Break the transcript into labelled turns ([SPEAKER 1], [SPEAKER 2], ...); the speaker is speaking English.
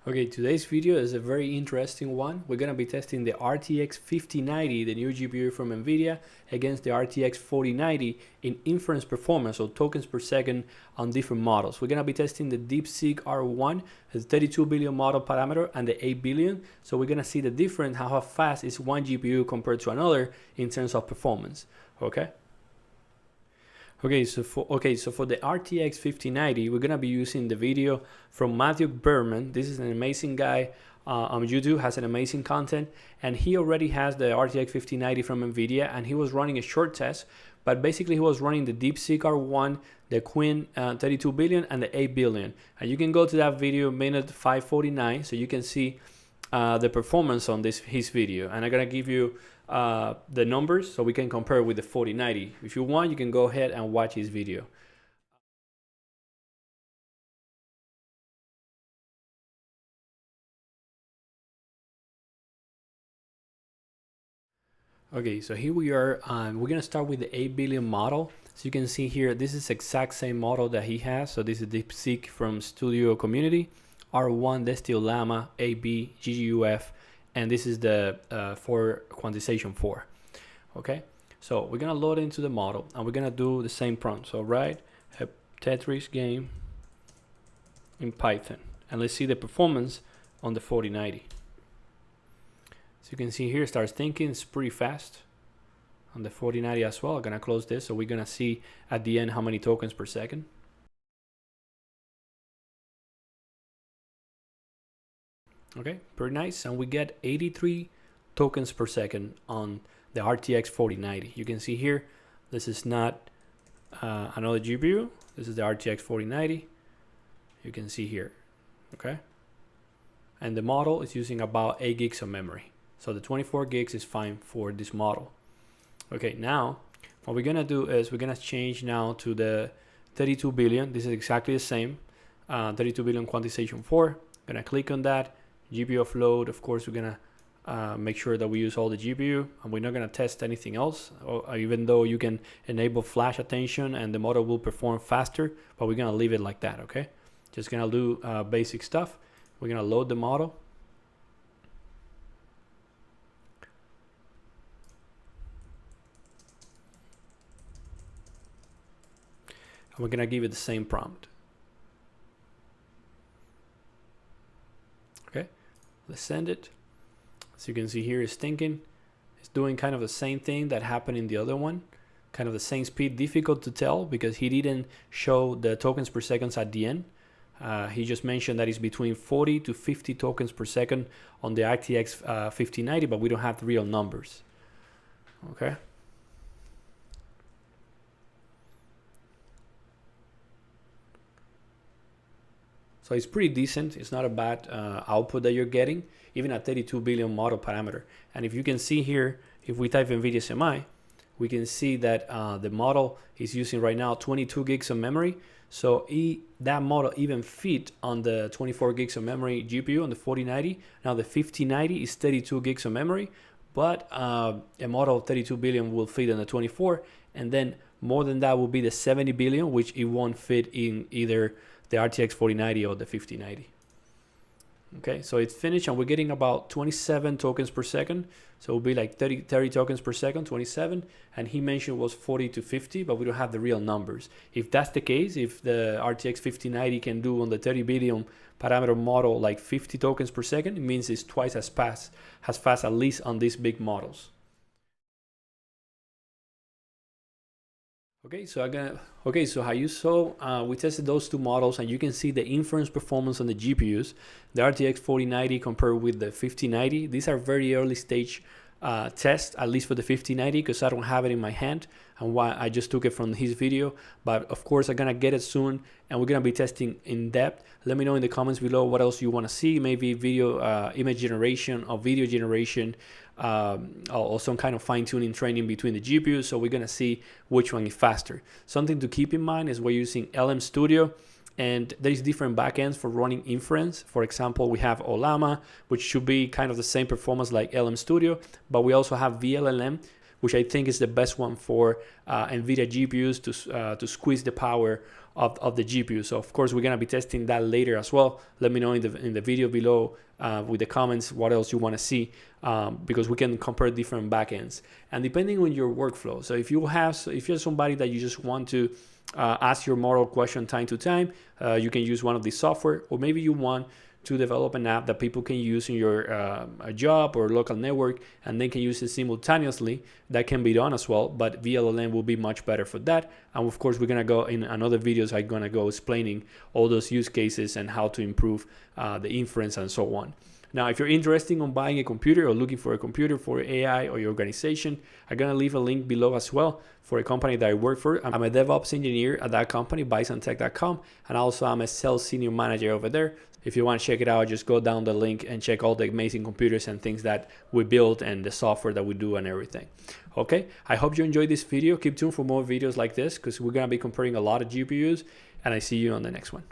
[SPEAKER 1] Okay, today's video is a very interesting one. We're going to be testing the RTX 5090, the new GPU from NVIDIA, against the RTX 4090 in inference performance, or tokens per second on different models. We're going to be testing the DeepSeek R1, the 32 billion model parameter, and the 8 billion. So we're going to see the difference, how fast is one GPU compared to another in terms of performance. Okay, so for the RTX 5090, we're gonna be using the video from Matthew Berman. This is an amazing guy on YouTube, has an amazing content, and he already has the RTX 5090 from NVIDIA, and he was running a short test, but basically he was running the DeepSeek R1, the Quinn 32 billion, and the 8 billion. And you can go to that video, minute 549, so you can see the performance on his video, and I'm gonna give you the numbers so we can compare with the 4090. If you want, you can go ahead and watch his video. Okay, so here we are. We're gonna start with the 8 billion model. So you can see here, this is exact same model that he has. So this is DeepSeek from Studio Community, R1, Destio Llama, AB, GGUF, and this is the for quantization 4. Okay, so we're gonna load into the model and we're gonna do the same prompt. So write a Tetris game in Python, and let's see the performance on the 4090. So you can see here, it starts thinking. It's pretty fast on the 4090 as well. I'm gonna close this, so we're gonna see at the end how many tokens per second. Okay, pretty nice, and we get 83 tokens per second on the RTX 4090. You can see here, this is not another GPU. This is the RTX 4090. You can see here, okay? And the model is using about 8 gigs of memory. So the 24 gigs is fine for this model. Okay, now what we're gonna do is we're gonna change now to the 32 billion. This is exactly the same, 32 billion quantization 4. Gonna click on that. GPU offload, of course, we're gonna make sure that we use all the GPU, and we're not gonna test anything else, even though you can enable flash attention and the model will perform faster, but we're gonna leave it like that, okay? Just gonna do basic stuff. We're gonna load the model. And we're gonna give it the same prompt. Okay, let's send it. So you can see here, it's thinking. It's doing kind of the same thing that happened in the other one, kind of the same speed. Difficult to tell because he didn't show the tokens per second at the end. He just mentioned that it's between 40 to 50 tokens per second on the RTX 5090, but we don't have the real numbers. Okay. So it's pretty decent. It's not a bad output that you're getting, even at 32 billion model parameter. And if you can see here, if we type NVIDIA SMI, we can see that the model is using right now 22 gigs of memory. So that model even fit on the 24 gigs of memory GPU on the 4090. Now the 5090 is 32 gigs of memory, but a model of 32 billion will fit on the 24, and then more than that will be the 70 billion, which it won't fit in either the RTX 4090 or the 5090. Okay, so it's finished, and we're getting about 27 tokens per second. So it'll be like 30 tokens per second, 27. And he mentioned was 40 to 50, but we don't have the real numbers. If that's the case, if the RTX 5090 can do on the 30 billion parameter model like 50 tokens per second, it means it's twice as fast at least on these big models. Okay, so how you saw, we tested those two models, and you can see the inference performance on the GPUs, the RTX 4090 compared with the 5090. These are very early stage tests, at least for the 5090, because I don't have it in my hand, and why I just took it from his video. But of course, I'm gonna get it soon, and we're gonna be testing in depth. Let me know in the comments below what else you want to see, maybe video, image generation or video generation, or some kind of fine-tuning training between the GPUs. So we're gonna see which one is faster. Something to keep in mind is we're using LM Studio, and there's different backends for running inference. For example, we have Ollama, which should be kind of the same performance like LM Studio, but we also have vLLM, which I think is the best one for NVIDIA GPUs to squeeze the power of the GPU. So of course we're gonna be testing that later as well. Let me know in the video below with the comments what else you want to see, because we can compare different backends and depending on your workflow. So if you're somebody that you just want to ask your model question time to time, you can use one of these software, or maybe you want to develop an app that people can use in your job or local network, and they can use it simultaneously. That can be done as well, but vLLM will be much better for that. And of course, we're gonna go in another videos. I'm gonna go explaining all those use cases and how to improve the inference and so on. Now, if you're interested in buying a computer or looking for a computer for AI or your organization, I'm gonna leave a link below as well for a company that I work for. I'm a DevOps engineer at that company, bisantech.com, and also I'm a sales senior manager over there. If you want to check it out, just go down the link and check all the amazing computers and things that we build and the software that we do and everything. Okay, I hope you enjoyed this video. Keep tuned for more videos like this because we're gonna be comparing a lot of GPUs, and I see you on the next one.